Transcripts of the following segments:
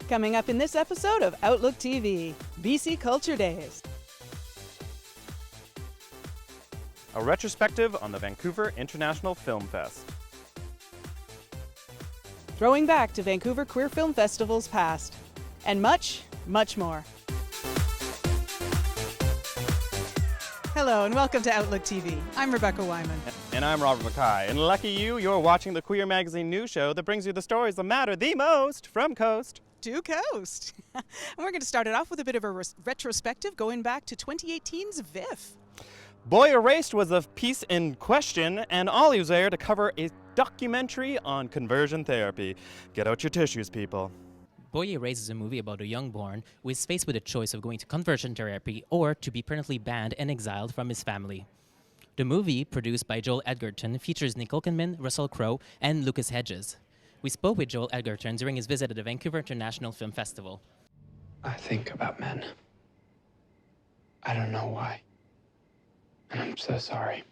Coming up in this episode of Outlook TV, BC Culture Days. A retrospective on the Vancouver International Film Fest. Throwing back to Vancouver Queer Film Festival's past. And much, much more. Hello and welcome to Outlook TV. I'm Rebecca Wyman. And I'm Robert Mackay. And lucky you're watching the Queer Magazine news show that brings you the stories that matter the most from coast to coast. And we're going to start it off with a bit of a retrospective going back to 2018's VIFF. Boy Erased was the piece in question, and Ollie was there to cover a documentary on conversion therapy. Get out your tissues, people. Boy Erased is a movie about a youngborn who is faced with a choice of going to conversion therapy or to be permanently banned and exiled from his family. The movie, produced by Joel Edgerton, features Nicole Kidman, Russell Crowe, and Lucas Hedges. We spoke with Joel Edgerton during his visit at the Vancouver International Film Festival. I think about men. I don't know why. And I'm so sorry.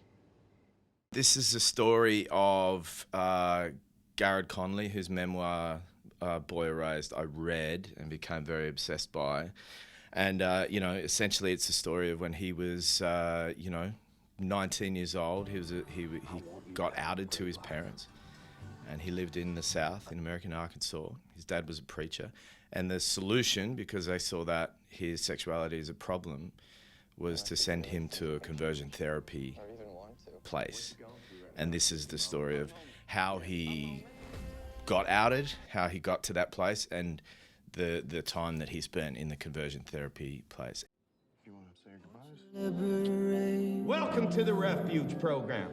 This is a story of Garrett Conley, whose memoir, Boy Erased, I read and became very obsessed by. And, essentially it's a story of when he was, 19 years old. He got outed to his parents. And he lived in the South, in American Arkansas. His dad was a preacher. And the solution, because they saw that his sexuality is a problem, was to send him to a conversion therapy place. And this is the story of how he got outed, how he got to that place, and the time that he spent in the conversion therapy place. Welcome to the Refuge Program.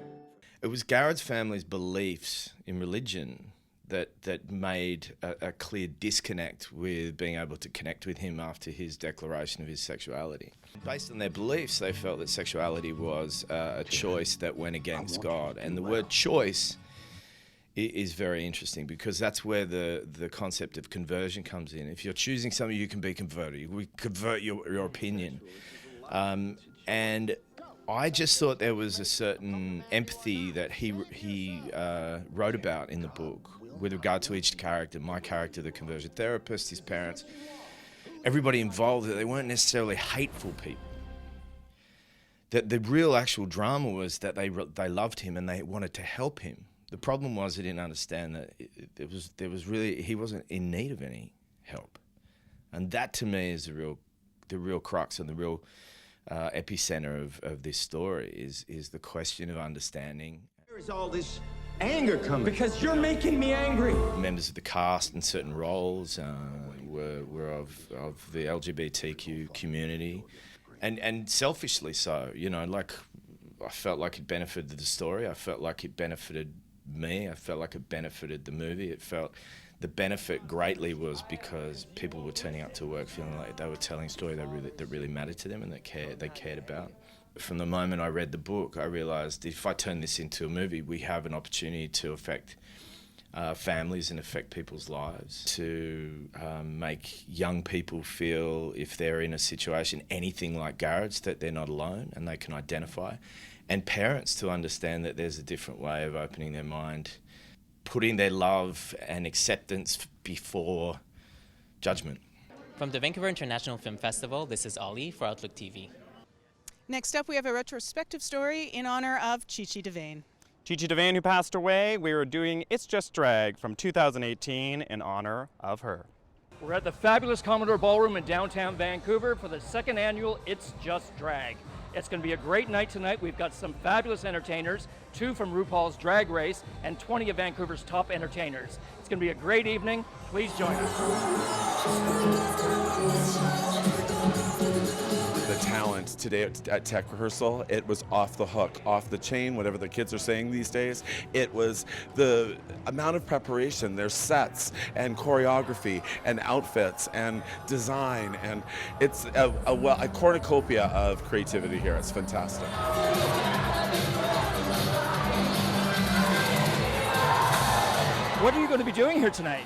It was Garrett's family's beliefs in religion that made a clear disconnect with being able to connect with him after his declaration of his sexuality. Based on their beliefs, they felt that sexuality was a choice that went against God. And the word choice is very interesting because that's where the concept of conversion comes in. If you're choosing something, you can be converted. We convert your opinion. And I just thought there was a certain empathy that he wrote about in the book with regard to each character, my character, the conversion therapist, his parents, everybody involved. They weren't necessarily hateful people. The real actual drama was that they loved him and they wanted to help him. The problem was they didn't understand that he wasn't in need of any help, and that to me is the real crux and the real epicenter of this story is the question of understanding. Where is all this anger coming? Because you're making me angry. Members of the cast in certain roles were of the LGBTQ community, and selfishly so. I felt like it benefited the story. I felt like it benefited me. I felt like it benefited the movie. The benefit greatly was because people were turning up to work feeling like they were telling a story that really mattered to them and that they cared about. From the moment I read the book, I realised if I turn this into a movie, we have an opportunity to affect families and affect people's lives, to make young people feel, if they're in a situation anything like Garrett's, that they're not alone and they can identify, and parents to understand that there's a different way of opening their mind, putting their love and acceptance before judgment. From the Vancouver International Film Festival, this is Ollie for Outlook TV. Next up, we have a retrospective story in honor of Chi-Chi DeVane. Chi-Chi DeVane, who passed away, we were doing It's Just Drag from 2018 in honor of her. We're at the fabulous Commodore Ballroom in downtown Vancouver for the second annual It's Just Drag. It's going to be a great night tonight. We've got some fabulous entertainers, 2 from RuPaul's Drag Race, and 20 of Vancouver's top entertainers. It's going to be a great evening. Please join us. The talent today at tech rehearsal, it was off the hook, off the chain, whatever the kids are saying these days. It was the amount of preparation, their sets and choreography and outfits and design, and it's a cornucopia of creativity here. It's fantastic. What are you going to be doing here tonight?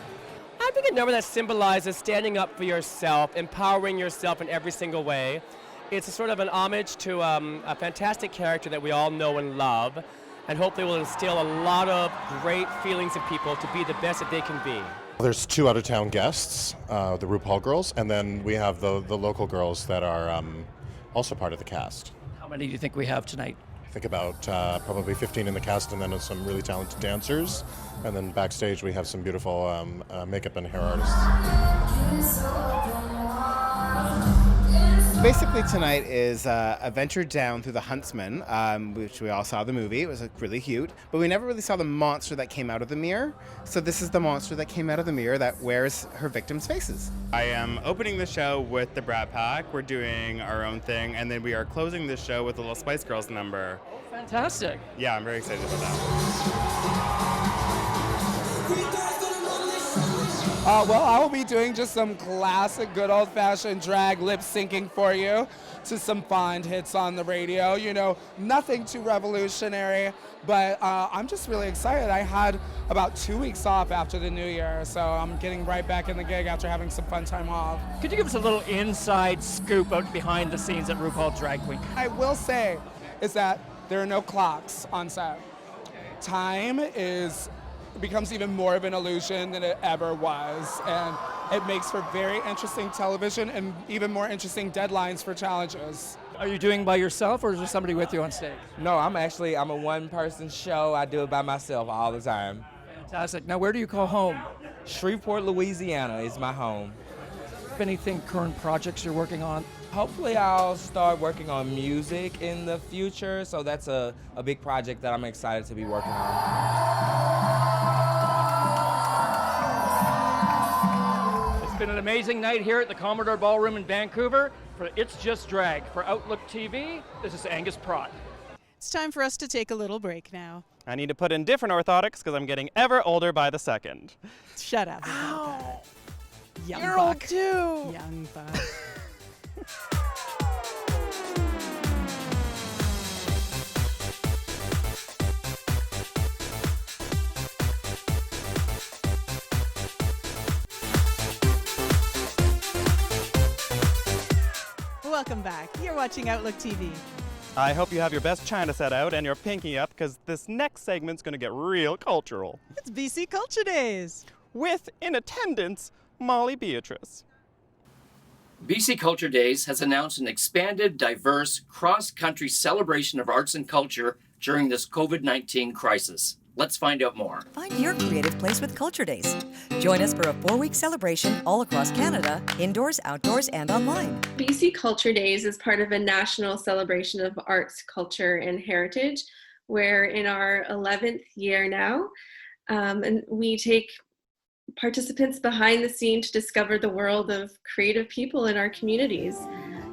I think a number that symbolizes standing up for yourself, empowering yourself in every single way. It's a sort of an homage to a fantastic character that we all know and love, and hopefully will instill a lot of great feelings in people to be the best that they can be. There's 2 out-of-town guests, the RuPaul girls, and then we have the local girls that are also part of the cast. How many do you think we have tonight? I think about probably 15 in the cast, and then some really talented dancers. And then backstage we have some beautiful makeup and hair artists. Basically tonight is a venture down through the Huntsman, which we all saw the movie. It was really cute, but we never really saw the monster that came out of the mirror. So this is the monster that came out of the mirror that wears her victims' faces. I am opening the show with the Brat Pack. We're doing our own thing, and then we are closing the show with a little Spice Girls number. Oh, fantastic. Yeah, I'm very excited about that. Well, I will be doing just some classic, good old-fashioned drag lip syncing for you to some fine hits on the radio. You know, nothing too revolutionary, but I'm just really excited. I had about 2 weeks off after the new year, so I'm getting right back in the gig after having some fun time off. Could you give us a little inside scoop out behind the scenes at RuPaul Drag Queen? I will say is that there are no clocks on set. Time becomes even more of an illusion than it ever was, and it makes for very interesting television and even more interesting deadlines for challenges. Are you doing by yourself, or is there somebody with you on stage? No, I'm a one-person show. I do it by myself all the time. Fantastic. Now, where do you call home? Shreveport, Louisiana is my home. Anything current projects you're working on? Hopefully I'll start working on music in the future, so that's a big project that I'm excited to be working on. It's been an amazing night here at the Commodore Ballroom in Vancouver for It's Just Drag. For Outlook TV, this is Angus Prott. It's time for us to take a little break now. I need to put in different orthotics because I'm getting ever older by the second. Shut up. Ow. Young You're buck. old too. Young buck. Welcome back. You're watching Outlook TV. I hope you have your best china set out and your pinky up because this next segment's going to get real cultural. It's BC Culture Days. With, in attendance, Molly Beatrice. BC Culture Days has announced an expanded, diverse, cross-country celebration of arts and culture during this COVID-19 crisis. Let's find out more. Find your creative place with Culture Days. Join us for a 4-week celebration all across Canada, indoors, outdoors, and online. BC Culture Days is part of a national celebration of arts, culture, and heritage. We're in our 11th year now, and we take participants behind the scene to discover the world of creative people in our communities.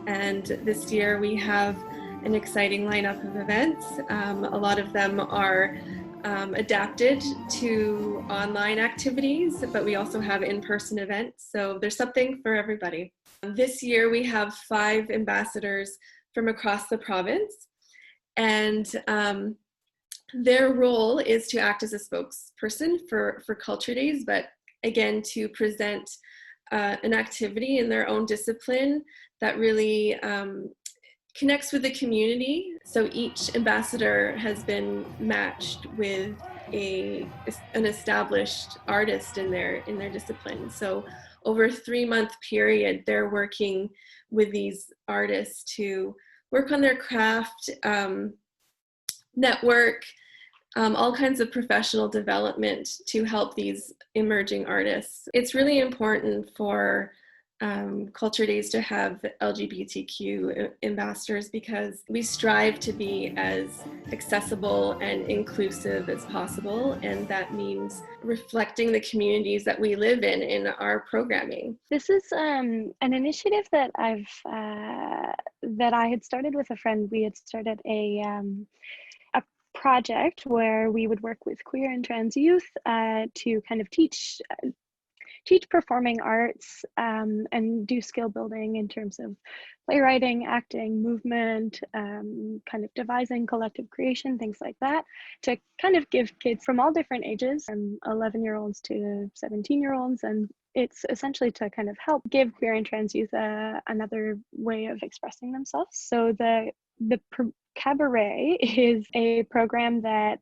And this year we have an exciting lineup of events. A lot of them are adapted to online activities, but we also have in-person events, so there's something for everybody. This year we have 5 ambassadors from across the province, and their role is to act as a spokesperson for Culture Days, but again to present an activity in their own discipline that really connects with the community. So each ambassador has been matched with an established artist in their discipline. So over a 3-month period, they're working with these artists to work on their craft, network, all kinds of professional development to help these emerging artists. It's really important for Culture Days to have LGBTQ ambassadors because we strive to be as accessible and inclusive as possible, and that means reflecting the communities that we live in our programming. This is an initiative that I had started with a friend. We had started a project where we would work with queer and trans youth to kind of teach performing arts and do skill building in terms of playwriting, acting, movement, kind of devising collective creation, things like that, to kind of give kids from all different ages, from 11-year-olds to 17-year-olds, and it's essentially to kind of help give queer and trans youth another way of expressing themselves. So Cabaret is a program that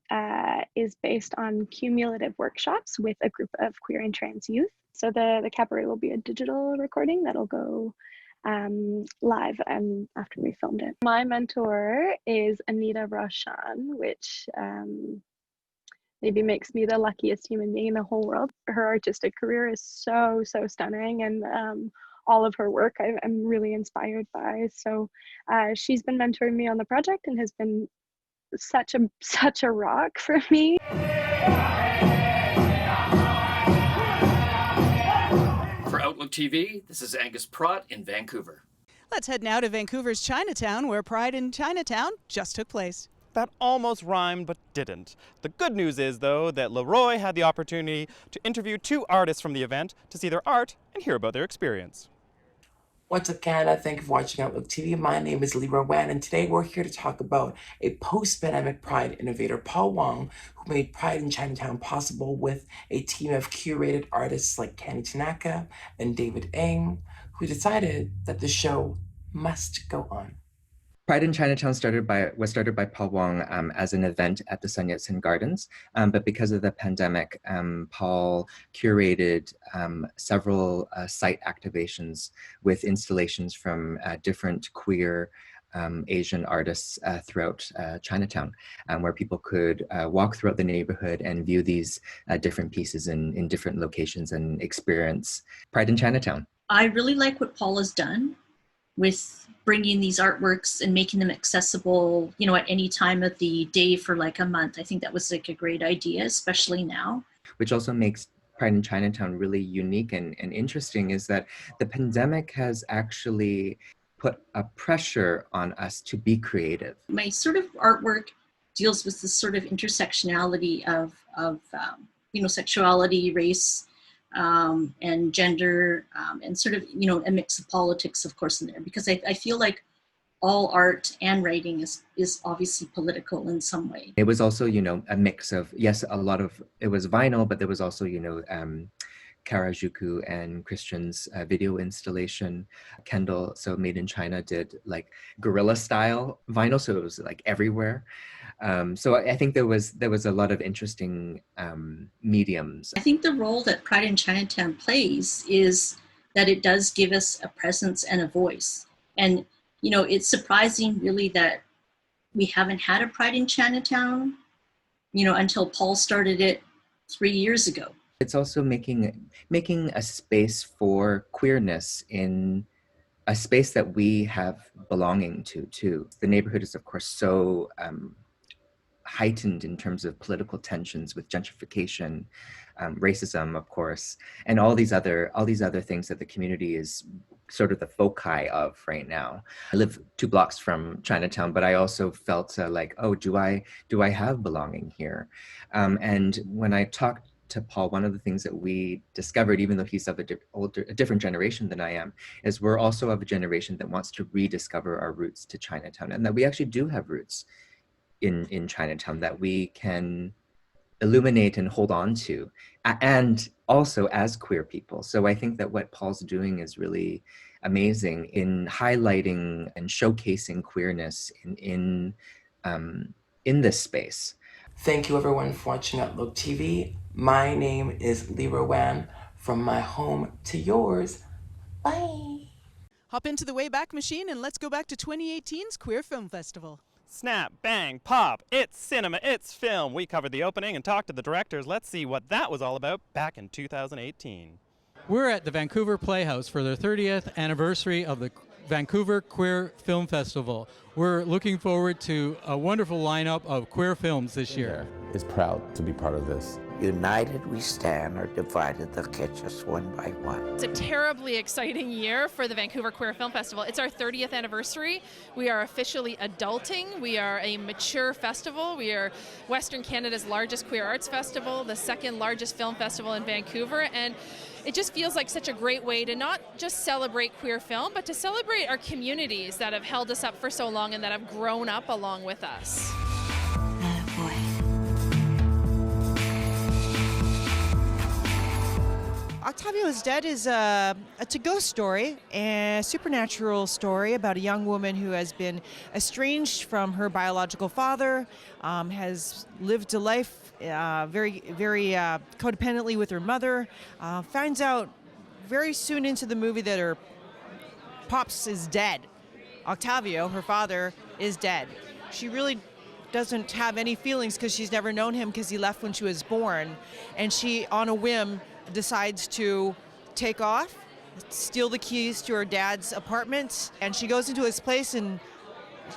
is based on cumulative workshops with a group of queer and trans youth. So the Cabaret will be a digital recording that'll go live after we filmed it. My mentor is Anita Roshan, which maybe makes me the luckiest human being in the whole world. Her artistic career is so stunning, and all of her work I'm really inspired by. So she's been mentoring me on the project and has been such a rock for me. For Outlook TV, this is Angus Pratt in Vancouver. Let's head now to Vancouver's Chinatown, where Pride in Chinatown just took place. That almost rhymed, but didn't. The good news is, though, that Leroy had the opportunity to interview 2 artists from the event to see their art and hear about their experience. What's up, Canada? Thank you for watching Outlook TV. My name is Leroy Wan, and today we're here to talk about a post-pandemic Pride innovator, Paul Wong, who made Pride in Chinatown possible with a team of curated artists like Kenny Tanaka and David Ng, who decided that the show must go on. Pride in Chinatown was started by Paul Wong as an event at the Sun Yat-sen Gardens, but because of the pandemic, Paul curated several site activations with installations from different queer Asian artists throughout Chinatown, where people could walk throughout the neighborhood and view these different pieces in different locations and experience Pride in Chinatown. I really like what Paul has done with bringing these artworks and making them accessible, you know, at any time of the day for like a month. I think that was like a great idea, especially now. Which also makes Pride in Chinatown really unique and interesting is that the pandemic has actually put a pressure on us to be creative. My sort of artwork deals with this sort of intersectionality of you know, sexuality, race, and gender, and sort of, you know, a mix of politics, of course, in there, because I feel like all art and writing is obviously political in some way. It was also, you know, a mix of, yes, it was vinyl, but there was also, you know, Karajuku and Christian's video installation. Kendall, so Made in China, did like guerrilla style vinyl, so it was like everywhere. So I think there was a lot of interesting mediums. I think the role that Pride in Chinatown plays is that it does give us a presence and a voice. And, you know, it's surprising really that we haven't had a Pride in Chinatown, you know, until Paul started it 3 years ago. It's also making a space for queerness in a space that we have belonging to too. The neighborhood is, of course, so heightened in terms of political tensions with gentrification, racism, of course, and all these other things that the community is sort of the foci of right now. I live 2 blocks from Chinatown, but I also felt like, oh, do I have belonging here? And when I talked to Paul, one of the things that we discovered, even though he's of a different generation than I am, is we're also of a generation that wants to rediscover our roots to Chinatown, and that we actually do have roots in Chinatown that we can illuminate and hold on to, and also as queer people. So I think that what Paul's doing is really amazing in highlighting and showcasing queerness in this space. Thank you everyone for watching Outlook TV. My name is Leroy Wan, from my home to yours. Bye. Hop into the Wayback Machine and let's go back to 2018's Queer Film Festival. Snap, bang, pop, it's cinema, it's film. We covered the opening and talked to the directors. Let's see what that was all about back in 2018. We're at the Vancouver Playhouse for their 30th anniversary of the Vancouver Queer Film Festival. We're looking forward to a wonderful lineup of queer films this year. Is proud to be part of this. United we stand, or divided they'll catch us one by one. It's a terribly exciting year for the Vancouver Queer Film Festival. It's our 30th anniversary. We are officially adulting. We are a mature festival. We are Western Canada's largest queer arts festival, the 2nd largest film festival in Vancouver, and it just feels like such a great way to not just celebrate queer film, but to celebrate our communities that have held us up for so long and that have grown up along with us. Octavio is Dead is it's a ghost story, a supernatural story about a young woman who has been estranged from her biological father, has lived a life very codependently with her mother, finds out very soon into the movie that her pops is dead. Octavio, her father, is dead. She really doesn't have any feelings because she's never known him because he left when she was born, and she, on a whim, decides to take off, steal the keys to her dad's apartment, and she goes into his place and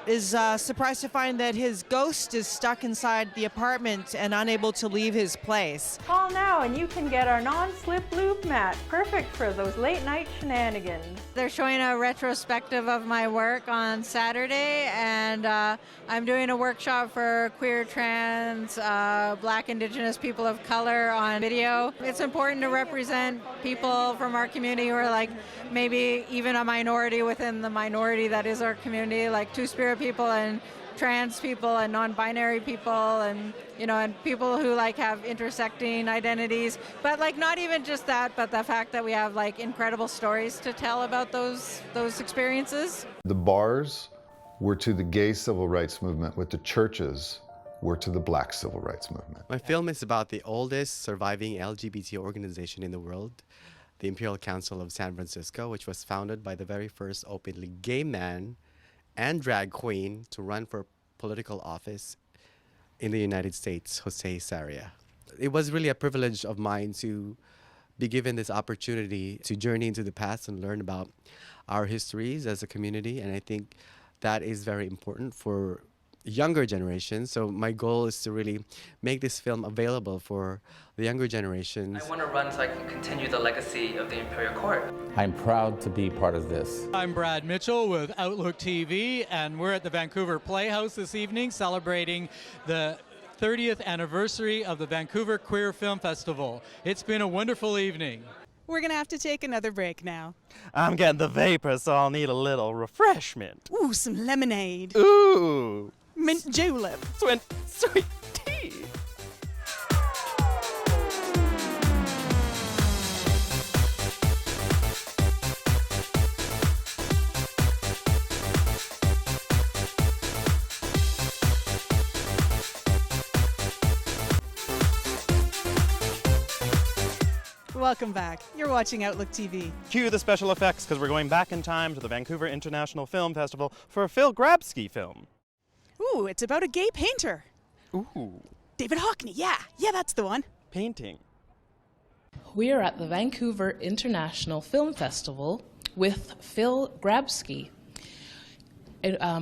is surprised to find that his ghost is stuck inside the apartment and unable to leave his place. Call now and you can get our non-slip loop mat, perfect for those late night shenanigans. They're showing a retrospective of my work on Saturday, and I'm doing a workshop for queer, trans, Black, Indigenous people of color on video. It's important to represent people from our community who are like maybe even a minority within the minority that is our community, like Two-Spirit people and trans people and non-binary people, and and people who like have intersecting identities, but like not even just that, but the fact that we have like incredible stories to tell about those experiences. The bars were to the gay civil rights movement what the churches were to the Black civil rights movement. My film is about the oldest surviving LGBT organization in the world, the Imperial Council of San Francisco, which was founded by the very first openly gay man and drag queen to run for political office in the United States, Jose Sarria. It was really a privilege of mine to be given this opportunity to journey into the past and learn about our histories as a community, and I think that is very important for younger generations. So my goal is to really make this film available for the younger generations. I want to run so I can continue the legacy of the Imperial Court. I'm proud to be part of this. I'm Brad Mitchell with Outlook TV, and we're at the Vancouver Playhouse this evening celebrating the 30th anniversary of the Vancouver Queer Film Festival. It's been a wonderful evening. We're going to have to take another break now. I'm getting the vapor, so I'll need a little refreshment. Ooh, some lemonade. Ooh. Mint julep. Sweet tea. Welcome back. You're watching Outlook TV. Cue the special effects, because we're going back in time to the Vancouver International Film Festival for a Phil Grabsky film. Ooh, it's about a gay painter. Ooh. David Hockney, yeah, that's the one. Painting. We are at the Vancouver International Film Festival with Phil Grabsky,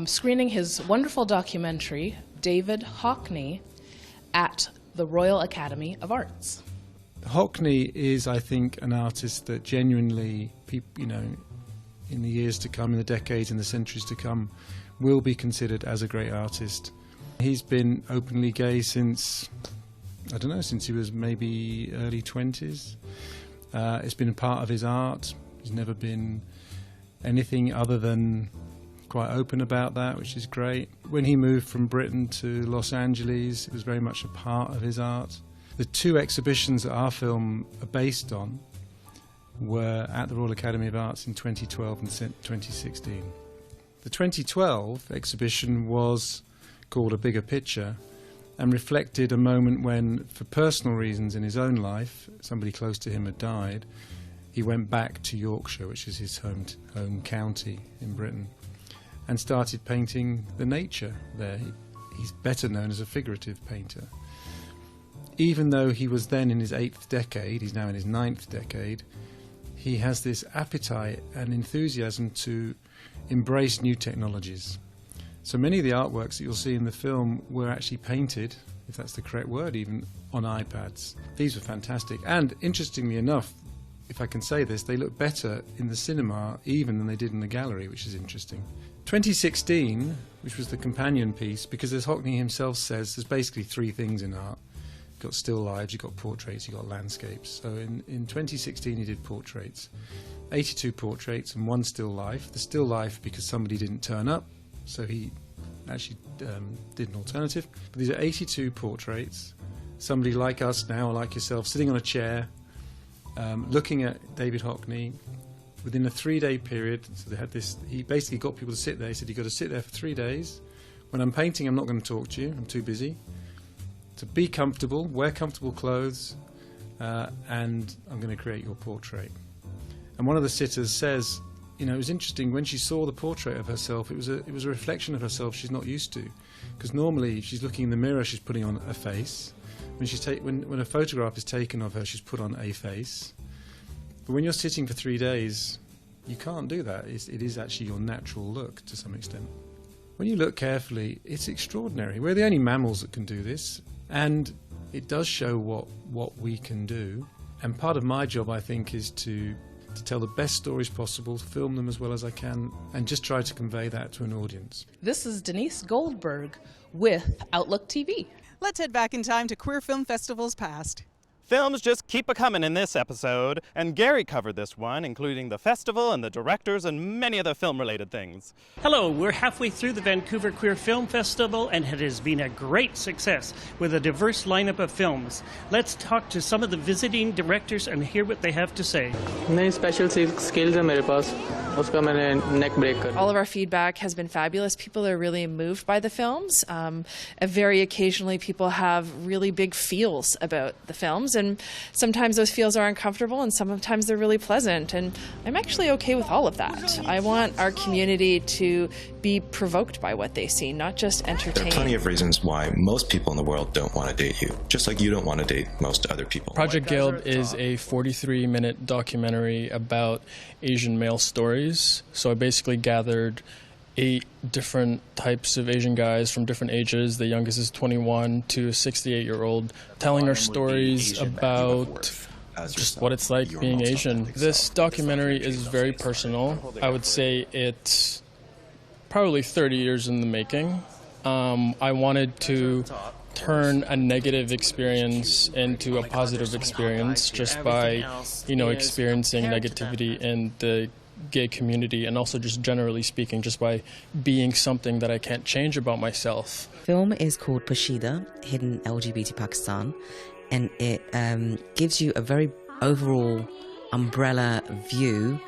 screening his wonderful documentary, David Hockney, at the Royal Academy of Arts. Hockney is, I think, an artist that genuinely, in the years to come, in the decades and the centuries to come, will be considered as a great artist. He's been openly gay since he was maybe early 20s. It's been a part of his art. He's never been anything other than quite open about that, which is great. When he moved from Britain to Los Angeles, it was very much a part of his art. The two exhibitions that our film are based on were at the Royal Academy of Arts in 2012 and 2016. The 2012 exhibition was called A Bigger Picture and reflected a moment when, for personal reasons in his own life, somebody close to him had died. He went back to Yorkshire, which is his home county in Britain, and started painting the nature there. He's better known as a figurative painter. Even though he was then in his 8th decade, he's now in his 9th decade, he has this appetite and enthusiasm to embrace new technologies. So many of the artworks that you'll see in the film were actually painted, if that's the correct word, even on iPads. These were fantastic. And interestingly enough, if I can say this, they look better in the cinema even than they did in the gallery, which is interesting. 2016, which was the companion piece, because as Hockney himself says, there's basically three things in art. You've got still lives, you've got portraits, you've got landscapes. So in 2016 he did portraits. 82 portraits and one still life. The still life because somebody didn't turn up, so he actually did an alternative. But these are 82 portraits. Somebody like us now, or like yourself, sitting on a chair, looking at David Hockney within a 3-day period. So they had this. He basically got people to sit there. He said, "You've got to sit there for 3 days. When I'm painting, I'm not going to talk to you. I'm too busy. To be comfortable, wear comfortable clothes, and I'm going to create your portrait." And one of the sitters says, you know, it was interesting when she saw the portrait of herself. It was a reflection of herself she's not used to, because normally if she's looking in the mirror, she's putting on a face. When a photograph is taken of her, she's put on a face. But when you're sitting for 3 days, you can't do that. It is actually your natural look to some extent. When you look carefully, it's extraordinary. We're the only mammals that can do this, and it does show what we can do. And part of my job, I think, is to tell the best stories possible, film them as well as I can, and just try to convey that to an audience. This is Denise Goldberg with Outlook TV. Let's head back in time to queer film festivals past. Films just keep a-coming in this episode, and Gary covered this one, including the festival and the directors and many other film-related things. Hello, we're halfway through the Vancouver Queer Film Festival, and it has been a great success with a diverse lineup of films. Let's talk to some of the visiting directors and hear what they have to say. नई special skills है मेरे पास, उसका मैंने neck break कर. All of our feedback has been fabulous. People are really moved by the films. Very occasionally, people have really big feels about the films, and sometimes those feels are uncomfortable, and sometimes they're really pleasant. And I'm actually okay with all of that. I want our community to be provoked by what they see, not just entertained. There are plenty of reasons why most people in the world don't want to date you, just like you don't want to date most other people. Project Guild is a 43-minute documentary about Asian male stories. So I basically gathered 8 different types of Asian guys from different ages. The youngest is 21 to a 68-year-old, telling our stories about just what it's like being Asian. This documentary is very personal. I would say it's probably 30 years in the making. I wanted to turn a negative experience into a positive experience just by, experiencing negativity in the gay community, and also just generally speaking, just by being something that I can't change about myself. Film is called Pashida, Hidden LGBT Pakistan, and it gives you a very overall umbrella view,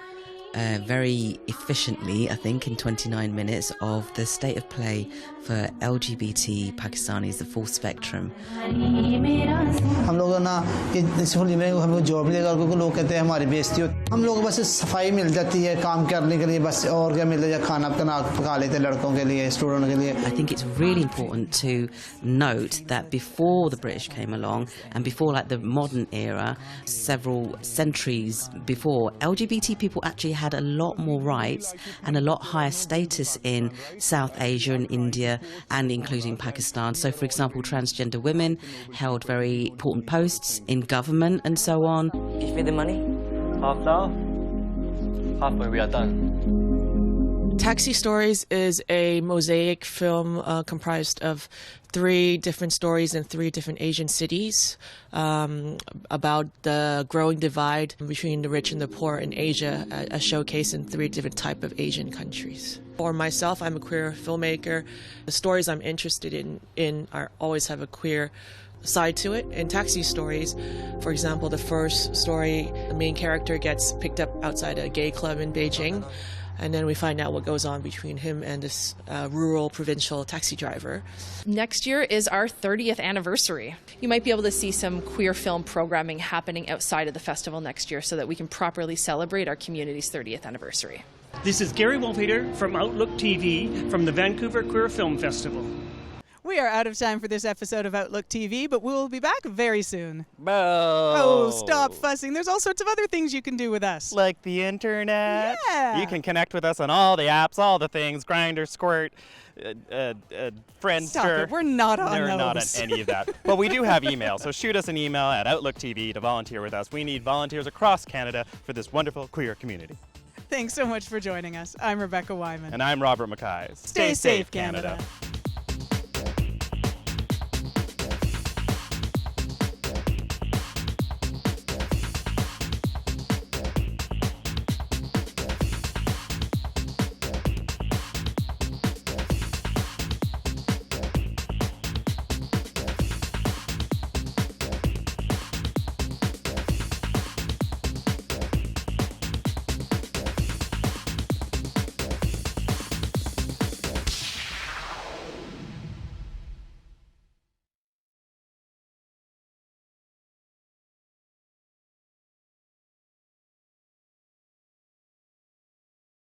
very efficiently, I think, in 29 minutes, of the state of play for LGBT Pakistanis, the full spectrum. हम लोग ना इस होली में हम लोग job लेगा क्योंकि लोग कहते हैं हमारी बेइज्जती हो हम लोग बस सफाई मिल जाती है काम करने के लिए बस और क्या मिलता है खाना पका लेते हैं लड़कों के लिए स्टूडेंट के लिए. I think it's really important to note that before the British came along and before like the modern era, several centuries before, LGBT people actually had a lot more rights and a lot higher status in South Asia and India, and including Pakistan. So, for example, transgender women held very important posts in government and so on. Give me the money. Half now. Half when we are done. Taxi Stories is a mosaic film comprised of 3 different stories in 3 different Asian cities about the growing divide between the rich and the poor in Asia, a showcase in 3 different types of Asian countries. For myself, I'm a queer filmmaker. The stories I'm interested in are always have a queer side to it. In Taxi Stories, for example, the first story, the main character gets picked up outside a gay club in Beijing, and then we find out what goes on between him and this rural provincial taxi driver. Next year is our 30th anniversary. You might be able to see some queer film programming happening outside of the festival next year so that we can properly celebrate our community's 30th anniversary. This is Gary Wolfeder from Outlook TV from the Vancouver Queer Film Festival. We are out of time for this episode of Outlook TV, but we'll be back very soon. Oh, stop fussing. There's all sorts of other things you can do with us. Like the internet. Yeah. You can connect with us on all the apps, all the things, Grindr, Squirt, Friendster. Stop it. We're not on They're those. not on any of that. But we do have email, so shoot us an email at Outlook TV to volunteer with us. We need volunteers across Canada for this wonderful queer community. Thanks so much for joining us. I'm Rebecca Wyman. And I'm Robert Mackay. Stay safe, Canada.